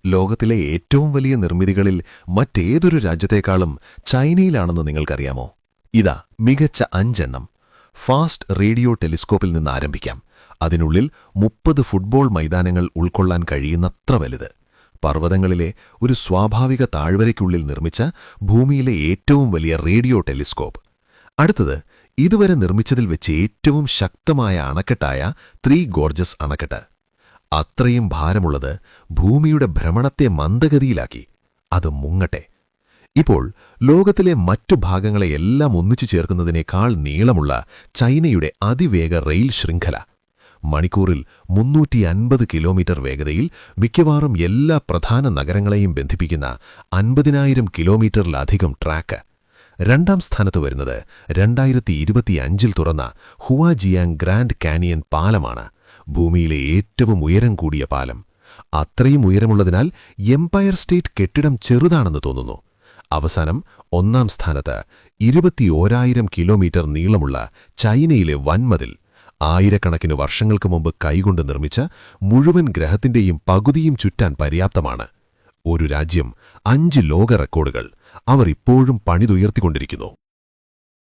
ലോകത്തിലെ ഏറ്റവും വലിയ നിർമ്മിതികളിൽ മറ്റേതൊരു രാജ്യത്തേക്കാളും ചൈനയിലാണെന്ന് നിങ്ങൾക്കറിയാമോ? ഇതാ മികച്ച 5 ഫാസ്റ്റ് റേഡിയോ ടെലിസ്കോപ്പിൽ നിന്ന് ആരംഭിക്കാം. അതിനുള്ളിൽ 30 ഫുട്ബോൾ മൈതാനങ്ങൾ ഉൾക്കൊള്ളാൻ കഴിയുന്നത്ര വലുത്. പർവ്വതങ്ങളിലെ ഒരു സ്വാഭാവിക താഴ്വരയ്ക്കുള്ളിൽ നിർമ്മിച്ച ഭൂമിയിലെ ഏറ്റവും വലിയ റേഡിയോ ടെലിസ്കോപ്പ്. അടുത്തത്, ഇതുവരെ നിർമ്മിച്ചതിൽ വെച്ച് ഏറ്റവും ശക്തമായ അണക്കെട്ടായ ത്രീ ഗോർജസ് അണക്കെട്ട്. അത്രയും ഭാരമുള്ളത് ഭൂമിയുടെ ഭ്രമണത്തെ മന്ദഗതിയിലാക്കി. അത് മുങ്ങട്ടെ. ഇപ്പോൾ ലോകത്തിലെ മറ്റു ഭാഗങ്ങളെയെല്ലാം ഒന്നിച്ചു ചേർക്കുന്നതിനേക്കാൾ നീളമുള്ള ചൈനയുടെ അതിവേഗ റെയിൽ ശൃംഖല. മണിക്കൂറിൽ 350 കിലോമീറ്റർ വേഗതയിൽ മിക്കവാറും എല്ലാ പ്രധാന നഗരങ്ങളെയും ബന്ധിപ്പിക്കുന്ന 50,000 കിലോമീറ്ററിലധികം ട്രാക്ക്. 2ാം സ്ഥാനത്ത് വരുന്നത് 2025 തുറന്ന ഹുവാജിയാങ് ഗ്രാൻഡ് കാനിയൻ പാലമാണ്. ഭൂമിയിലെ ഏറ്റവും ഉയരം കൂടിയ പാലം. അത്രയും ഉയരമുള്ളതിനാൽ എംപയർ സ്റ്റേറ്റ് കെട്ടിടം ചെറുതാണെന്ന് തോന്നുന്നു. അവസാനം 1ാം സ്ഥാനത്ത് 21,000 കിലോമീറ്റർ നീളമുള്ള ചൈനയിലെ വൻമതിൽ. ആയിരക്കണക്കിന് വർഷങ്ങൾക്ക് മുമ്പ് കൈകൊണ്ട് നിർമ്മിച്ച മുഴുവൻ ഗ്രഹത്തിന്റെയും പകുതിയും ചുറ്റാൻ പര്യാപ്തമാണ്. ഒരു രാജ്യം, 5 ലോക റെക്കോർഡുകൾ. അവർ ഇപ്പോഴും പണിതുയർത്തിക്കൊണ്ടിരിക്കുന്നു.